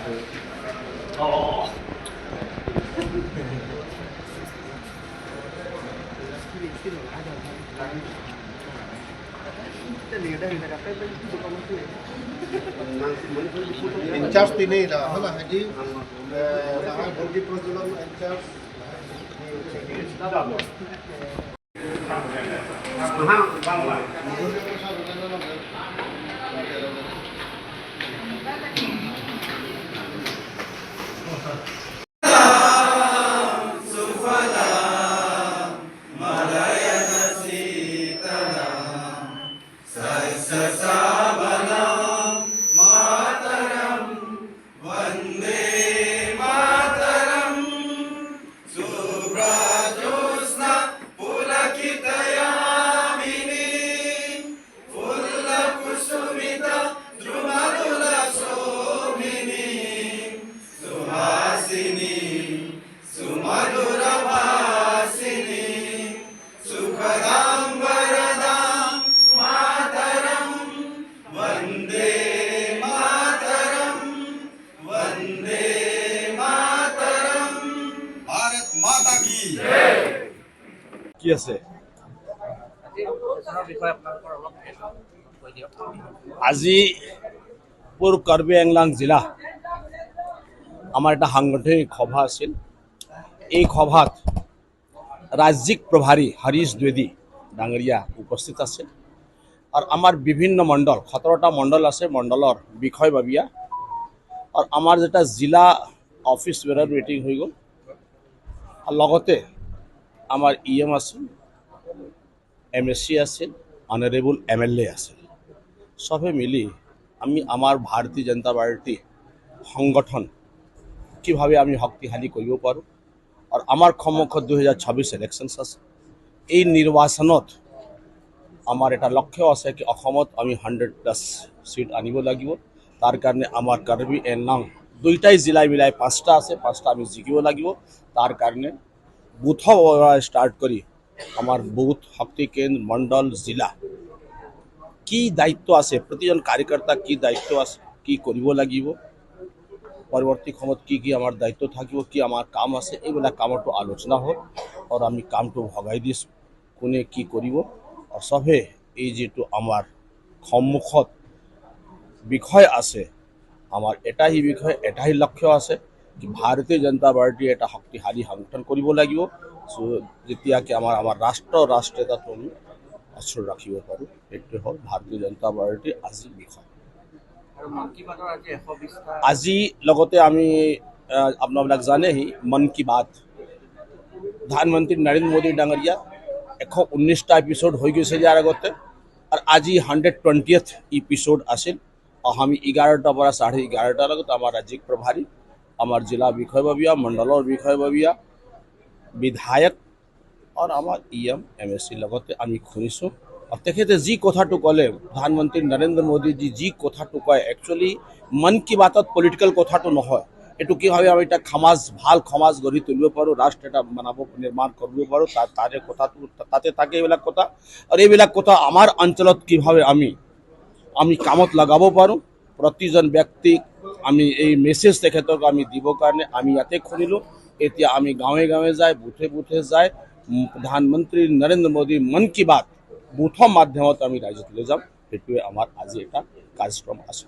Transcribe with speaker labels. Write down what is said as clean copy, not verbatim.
Speaker 1: Incharge ini dah, mana haji, dah bagi program incharge.
Speaker 2: কি আছে আজি পূব কাৰ্বি আংলং জিলা আমাৰ এটা সাংগঠনিক সভা আছিল। এই সভাত ৰাজ্যিক প্ৰভাৰী হৰীশ দ্বিবেদী ডাঙৰীয়া উপস্থিত আছে আৰু আমাৰ বিভিন্ন মণ্ডল 17টা মণ্ডল আছে, মণ্ডলৰ বিষয়ববীয়া আৰু আমাৰ যেটা জিলা অফিস বেৰাৰ মিটিং হৈ গ'ল আৰু লগতে আমার ইএম আছে, এমএসসি আছে, অনারেবল এমএলএ আছে, সবে মিলি আমি আমার ভারতীয় জনতা পার্টি সংগঠন কিভাবে আমি শক্তিশালী কৰিব পাৰোঁ আৰু আমাৰ সন্মুখত 2026 ইলেকশ্যনছ আছে। এই নিৰ্বাচনত আমাৰ এটা লক্ষ্য আছে কি অসমত আমি 100+ সিট আনিব লাগিব। তাৰ কাৰণে আমাৰ কাৰ্বি আংলং দুইটাই জিলাই মিলাই 5টা আছে, 5টা আমি জিকিব লাগিব। তাৰ কাৰণে বুথ স্টাर्ट करी आमार बुथ शक्ति केन्द्र मंडल जिला की दायित्व आछे, प्रतिजन कार्यकर्ता की दायित्व आछे, की करिब लागिब, परवर्ती समय की आमार दायित्व थाकिब, की आमार काम आछे, एइबिला कामतो आलोचना हल और आमी कामतो भगाई दिछु कोने की करिब और सभे এই যেটো आमार सम्मुखत विषय आछे, आमार एटाई विषय एटाई लक्ष्य आछे कि भारतीय जनता पार्टी এটা শক্তিশালী সংগঠন কৰিব লাগিব যেতিয়া কি আমাৰ ৰাষ্ট্ৰীয়তাটো আমি অচল ৰাখিব পাৰোঁ। এইটো হ'ল ভাৰতীয় জনতা পাৰ্টিৰ আজি বিষয়। আজি লগতে আমি আপোনালোক জানেহি মন কি বাত প্ৰধানমন্ত্ৰী নৰেন্দ্ৰ মোদী ডাঙৰীয়া 119টা এপিসোড হৈ গৈছে ইয়াৰ আগতে আৰু আজি 120th এপিসোড আছিল। আমি 11টাৰ পৰা 11:30 লগত আমাৰ ৰাজ্যিক প্ৰভাৰী, आमार जिला বিষয়ববীয়া, मंडलर বিষয়ববীয়া, विधायक और आमार इएम एमएससी लगते आमी शुनिছোঁ और तेखेते जी कथाटो कले प्रधानमंत्री नरेंद्र मोदी जी कथाटो कय एक्चुअली मन की बातत पलिटिकल कथाटो নহয়। एटु किभाबे आमी এটা সমাজ ভাল সমাজ গঢ়ি তুলিব পাৰোঁ, ৰাষ্ট্ৰ এটা বনাব নিৰ্মাণ কৰিব পাৰোঁ, তাৰে কথাটো তাতে থাকে এইবিলাক কথা আৰু এইবিলাক কথা আমাৰ অঞ্চলত কিভাবে আমি কামত লগাব পাৰোঁ। प्रतिजन व्यक्ति आमी এই মেসেজ তেখেতক আমি দিব কাৰণে আমি ইয়াতে খুলিলোঁ। এতিয়া আমি গাঁৱে গাঁৱে যায়, বুথে বুথে যায়, প্ৰধানমন্ত্ৰী নৰেন্দ্ৰ মোদী মন কি বাত বুথৰ মাধ্যমত আমি ৰাইজক লৈ যাম। সেইটোৱে আমাৰ আজি এটা কাৰ্যক্ৰম আছে।